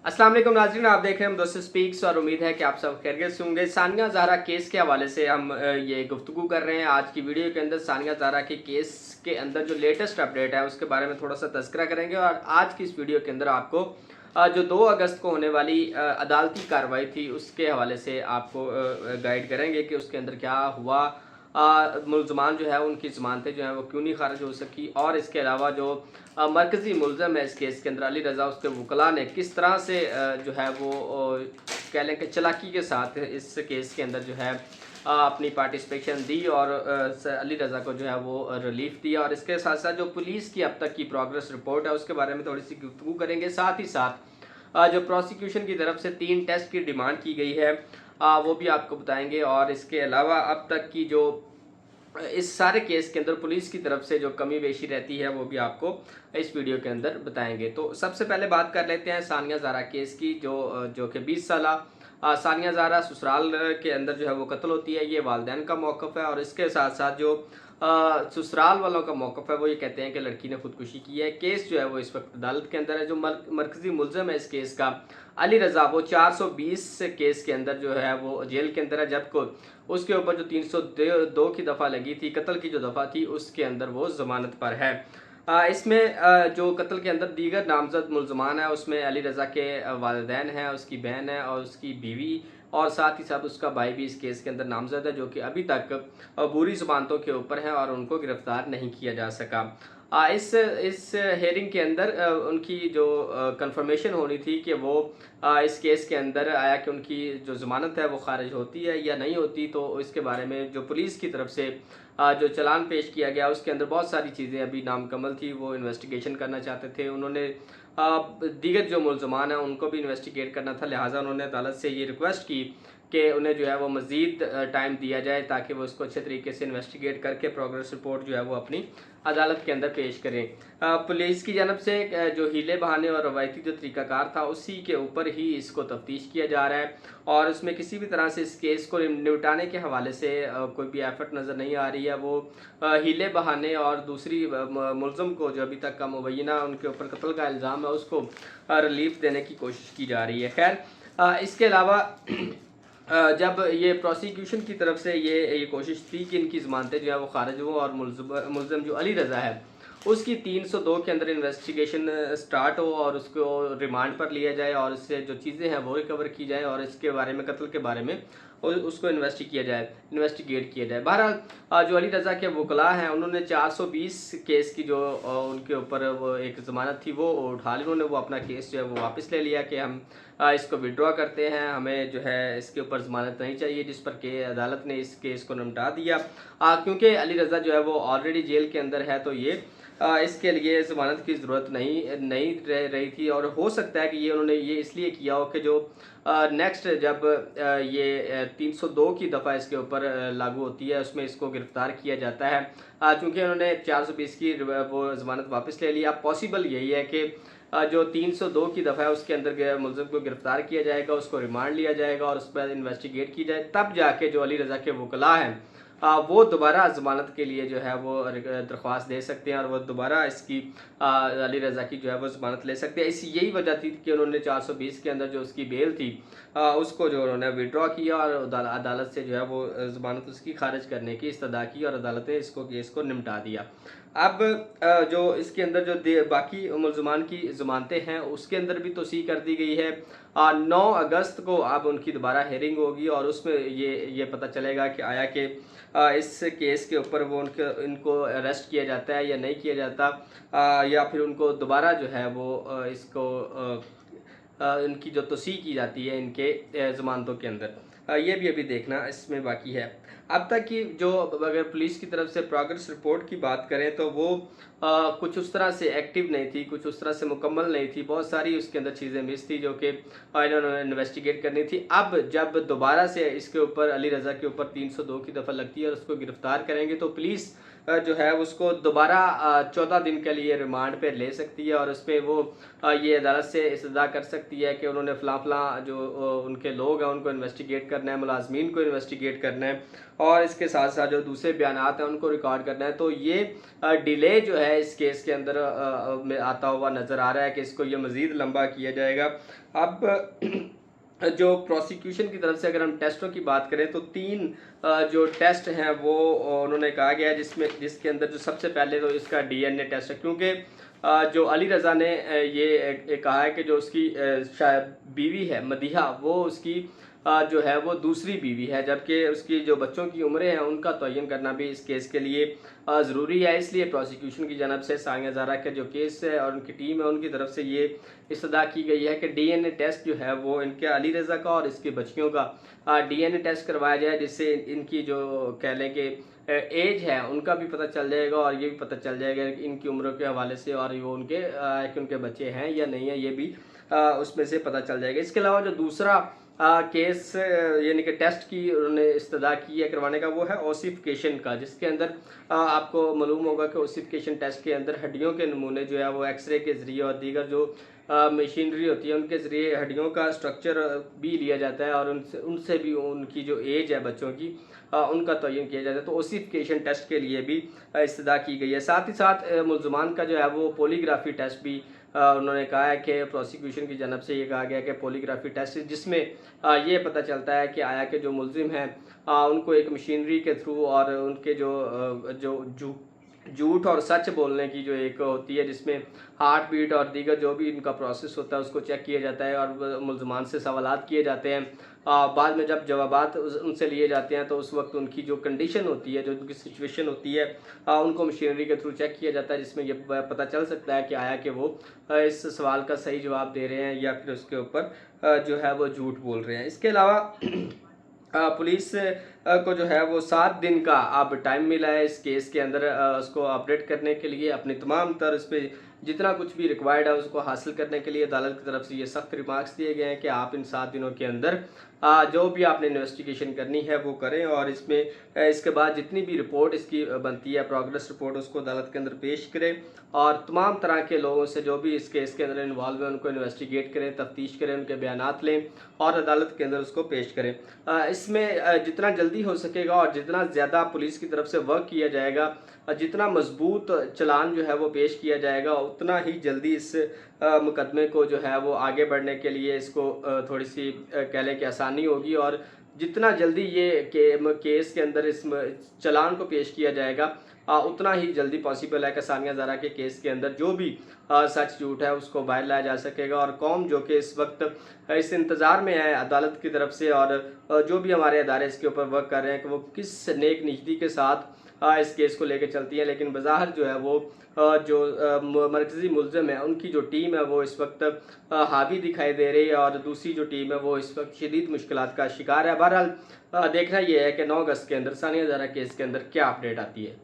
अस्सलाम वालेकुम नाज़रीन, आप देख रहे हैं हम दोस्त स्पीक्स और उम्मीद है कि आप सब खैरियत से होंगे। सानिया ज़ाहरा केस के हवाले से हम ये गुफ्तगू कर रहे हैं। आज की वीडियो के अंदर सानिया ज़ाहरा के केस के अंदर जो लेटेस्ट अपडेट है उसके बारे में थोड़ा सा तज़किरा करेंगे और आज की इस वीडियो के अंदर आपको जो 2 अगस्त को होने वाली अदालती कार्रवाई थी उसके हवाले से आपको गाइड करेंगे कि उसके अंदर क्या हुआ। मुलजमान जो है उनकी ज़मानतें जो हैं वो क्यों नहीं खारिज हो सकी और इसके अलावा जो मरकज़ी मुलज़म है इस केस के अंदर अली रज़ा उसके वकला ने किस तरह से जो है वो कह लें कि चालाकी के साथ इस केस के अंदर जो है अपनी पार्टिसिपेशन दी और अली रज़ा को जो है वो रिलीफ दिया। और इसके साथ साथ जो पुलिस की अब तक की प्रोग्रेस रिपोर्ट है उसके बारे में थोड़ी सी गुफ्तगू करेंगे। साथ ही साथ जो प्रोसिक्यूशन की तरफ से 3 टेस्ट की डिमांड की गई है वो भी आपको बताएंगे। और इसके अलावा अब तक की जो इस सारे केस के अंदर पुलिस की तरफ से जो कमी बेशी रहती है वो भी आपको इस वीडियो के अंदर बताएंगे। तो सबसे पहले बात कर लेते हैं सानिया ज़ाहरा केस की, जो कि 20 साला सानिया ज़ाहरा ससुराल के अंदर जो है वो कत्ल होती है। ये वालिदैन का मौक़िफ़ है और इसके साथ साथ जो ससुराल वालों का मौक़िफ़ है वो ये कहते हैं कि लड़की ने खुदकुशी की है। केस जो है वो इस वक्त अदालत के अंदर है। जो मरकज़ी मुलज़म है इस केस का अली रज़ा, वो 420 केस के अंदर जो है वो जेल के अंदर है, जबकि उसके ऊपर जो 302 की दफ़ा लगी थी, कत्ल की जो दफ़ा थी उसके अंदर वो ज़मानत पर है। इसमें जो कत्ल के अंदर दीगर नामज़द मुलज़मान है उसमें अली रज़ा के वालिदैन हैं, उसकी बहन है और उसकी बीवी और साथ ही साथ उसका भाई भी इस केस के अंदर नामज़द है, जो कि अभी तक बुरी ज़मानतों के ऊपर है और उनको गिरफ़्तार नहीं किया जा सका। इस हेयरिंग के अंदर उनकी जो कंफर्मेशन होनी थी कि वो इस केस के अंदर आया कि उनकी जो ज़मानत है वो ख़ारिज होती है या नहीं होती। तो इसके बारे में जो पुलिस की तरफ से जो चालान पेश किया गया उसके अंदर बहुत सारी चीज़ें अभी नामुकम्मल थी, वो इन्वेस्टिगेशन करना चाहते थे। उन्होंने दीगर जो मुलज़मान हैं उनको भी इन्वेस्टिगेट करना था, लिहाजा उन्होंने अदालत से ये रिक्वेस्ट की कि उन्हें जो है वो मज़ीद टाइम दिया जाए ताकि वो इसको अच्छे तरीके से इन्वेस्टिगेट करके प्रोग्रेस रिपोर्ट जो है वो अपनी अदालत के अंदर पेश करें। पुलिस की जानब से जो हीले बहाने और रवायती जो तरीक़ाकार था उसी के ऊपर ही इसको तफ्तीश किया जा रहा है और उसमें किसी भी तरह से इस केस को निपटाने के हवाले से कोई भी एफर्ट नज़र नहीं आ रही है। वो हीले बहाने और दूसरी मुलज़म को जो अभी तक का मुबैना उनके ऊपर कत्ल का इल्ज़ाम है उसको रिलीफ देने की कोशिश की जा रही है। खैर इसके अलावा जब ये प्रोसिक्यूशन की तरफ से ये कोशिश थी कि इनकी ज़मानतें जो है वो खारिज हों और मुलज़म जो अली रज़ा है उसकी 302 के अंदर इन्वेस्टिगेशन स्टार्ट हो और उसको रिमांड पर लिया जाए और इससे जो चीज़ें हैं वो रिकवर की जाए और इसके बारे में, कत्ल के बारे में उसको इन्वेस्टिगेट किया जाए। बहरहाल जो अली रज़ा के वकला हैं उन्होंने 420 केस की जो उनके ऊपर वो एक ज़मानत थी वो उठा ली। उन्होंने वो अपना केस जो है वो वापस ले लिया कि हम इसको विड्रॉ करते हैं, हमें जो है इसके ऊपर ज़मानत नहीं चाहिए, जिस पर के अदालत ने इस केस को निपटा दिया। क्योंकि अली रज़ा जो है वो ऑलरेडी जेल के अंदर है तो ये इसके लिए ज़मानत की ज़रूरत नहीं रह रही थी। और हो सकता है कि ये उन्होंने ये इसलिए किया हो कि जो नेक्स्ट जब ये 302 की दफ़ा इसके ऊपर लागू होती है उसमें इसको गिरफ़्तार किया जाता है। चूँकि उन्होंने 420 की वो ज़मानत वापस ले ली, अब पॉसिबल यही है कि जो 302 की दफ़ा है उसके अंदर मुलज़िम को गिरफ़्तार किया जाएगा, उसको रिमांड लिया जाएगा और उस पर इन्वेस्टिगेट की जाए, तब जाके जो अली रज़ा के वकला हैं वो दोबारा ज़मानत के लिए जो है वो दरख्वास्त दे सकते हैं और वो दोबारा इसकी अली रज़ा की जो है वो ज़मानत ले सकते हैं। यही वजह थी कि उन्होंने 420 के अंदर जो उसकी बेल थी उसको जो उन्होंने विड्रॉ किया और अदालत से जो है वो ज़मानत उसकी खारिज करने की इस्तदा की और अदालत ने इसको केस को निपटा दिया। अब जो इसके अंदर जो बाकी मुलज़मान की ज़मानतें हैं उसके अंदर भी तोसीह कर दी गई है। 9 अगस्त को अब उनकी दोबारा हेयरिंग होगी और उसमें ये पता चलेगा कि आया कि इस केस के ऊपर वो इनको अरेस्ट किया जाता है या नहीं किया जाता, या फिर उनको दोबारा जो है वो इसको इनकी जो तौसीह की जाती है इनके ज़मानतों के अंदर, ये भी अभी देखना इसमें बाकी है। अब तक की जो अगर पुलिस की तरफ से प्रोग्रेस रिपोर्ट की बात करें तो वो कुछ उस तरह से एक्टिव नहीं थी, कुछ उस तरह से मुकम्मल नहीं थी, बहुत सारी उसके अंदर चीज़ें मिस थी जो कि इन्होंने इन्वेस्टिगेट करनी थी। अब जब दोबारा से इसके ऊपर अली रज़ा के ऊपर 302 की दफ़ा लगती है और उसको गिरफ़्तार करेंगे तो पुलिस जो है उसको दोबारा 14 दिन के लिए रिमांड पे ले सकती है और उस पर वो ये अदालत से इस्तदा कर सकती है कि उन्होंने फ़लाँ जो उनके लोग हैं उनको इन्वेस्टिगेट करना है, मुलाजमीन को इन्वेस्टिगेट करना है और इसके साथ साथ जो दूसरे बयानात हैं उनको रिकॉर्ड करना है। तो ये डिले जो है इस केस के अंदर में आता हुआ नज़र आ रहा है कि इसको ये मज़ीद लंबा किया जाएगा। अब जो प्रोसिक्यूशन की तरफ से अगर हम टेस्टों की बात करें तो 3 जो टेस्ट हैं वो उन्होंने कहा गया है, जिसके अंदर जो सबसे पहले तो इसका डीएनए टेस्ट है, क्योंकि जो अली रज़ा ने ये कहा है कि जो उसकी शायद बीवी है मदीहा, वो उसकी जो है वो दूसरी बीवी है, जबकि उसकी जो बच्चों की उम्रें हैं उनका तयन करना भी इस केस के लिए ज़रूरी है। इसलिए प्रोसिक्यूशन की जानब से सानिया ज़हरा का जो केस है और उनकी टीम है उनकी तरफ से ये इस्तदा की गई है कि डीएनए टेस्ट जो है वो इनके अली रज़ा का और इसकी बच्चियों का डीएनए टेस्ट करवाया जाए, जिससे इनकी जो कह लें कि एज है उनका भी पता चल जाएगा और ये भी पता चल जाएगा कि इनकी उम्रों के हवाले से और वो उनके बच्चे हैं या नहीं है, ये भी उसमें से पता चल जाएगा। इसके अलावा जो दूसरा केस यानी कि टेस्ट की उन्होंने इस्तदा की है करवाने का, वो है ओसिफिकेशन का, जिसके अंदर आपको मालूम होगा कि ओसिफिकेशन टेस्ट के अंदर हड्डियों के नमूने जो है वो एक्सरे के ज़रिए और दीगर जो मशीनरी होती है उनके ज़रिए हड्डियों का स्ट्रक्चर भी लिया जाता है और उनसे भी उनकी जो एज है बच्चों की उनका तयन किया जाता है। तो ओसिफिकेशन टेस्ट के लिए भी इस्तदा की गई है। साथ ही साथ मुल्ज़मान का जो है वो पॉलीग्राफी टेस्ट भी उन्होंने कहा है कि प्रोसिक्यूशन की जानब से ये कहा गया कि पॉलीग्राफी टेस्ट जिसमें ये पता चलता है कि आया कि जो मुल्ज़िम हैं उनको एक मशीनरी के थ्रू और उनके जो झूठ और सच बोलने की जो एक होती है, जिसमें हार्ट बीट और दीगर जो भी इनका प्रोसेस होता है उसको चेक किया जाता है और मुल्ज़मान से सवालात किए जाते हैं। बाद में जब जवाबात उनसे लिए जाते हैं तो उस वक्त उनकी जो कंडीशन होती है, जो उनकी सिचुएशन होती है, उनको मशीनरी के थ्रू चेक किया जाता है, जिसमें ये पता चल सकता है कि आया कि वो इस सवाल का सही जवाब दे रहे हैं या फिर उसके ऊपर जो है वो झूठ बोल रहे हैं। इसके अलावा पुलिस को जो है वो 7 दिन का अब टाइम मिला है इस केस के अंदर उसको अपडेट करने के लिए, अपनी तमाम तर इस पर जितना कुछ भी रिक्वायर्ड है उसको हासिल करने के लिए अदालत की तरफ से ये सख्त रिमार्क्स दिए गए हैं कि आप इन 7 दिनों के अंदर जो भी आपने इन्वेस्टिगेशन करनी है वो करें और इसमें इसके बाद जितनी भी रिपोर्ट इसकी बनती है प्रोग्रेस रिपोर्ट उसको अदालत के अंदर पेश करें और तमाम तरह के लोगों से जो भी इस केस के अंदर इन्वॉल्व है उनको इन्वेस्टिगेट करें, तफ्तीश करें, उनके बयानात लें और अदालत के अंदर उसको पेश करें। इसमें जितना जल्दी हो सकेगा और जितना ज़्यादा पुलिस की तरफ से वर्क किया जाएगा, जितना मजबूत चलान जो है वो पेश किया जाएगा, उतना ही जल्दी इस मुकदमे को जो है वो आगे बढ़ने के लिए इसको थोड़ी सी कह लें कि आसानी होगी और जितना जल्दी ये केस के अंदर इस चलान को पेश किया जाएगा उतना ही जल्दी पॉसिबल है कि सानिया ज़हरा के केस के अंदर जो भी सच झूठ है उसको बाहर लाया जा सकेगा और कौम जो कि इस वक्त इस इंतज़ार में है अदालत की तरफ से और जो भी हमारे अदारे इसके ऊपर वर्क कर रहे हैं कि वो किस नेक नीयती के साथ इस केस को लेकर चलती है, लेकिन बज़ाहिर जो है वो जो मरकज़ी मुल्ज़िम है उनकी जो टीम है वो इस वक्त हावी दिखाई दे रही है और दूसरी जो टीम है वो इस वक्त शदीद मुश्किलात का शिकार है। बहरहाल देखना ये है कि 9 अगस्त के अंदर सानिया ज़हरा केस के अंदर क्या अपडेट आती है।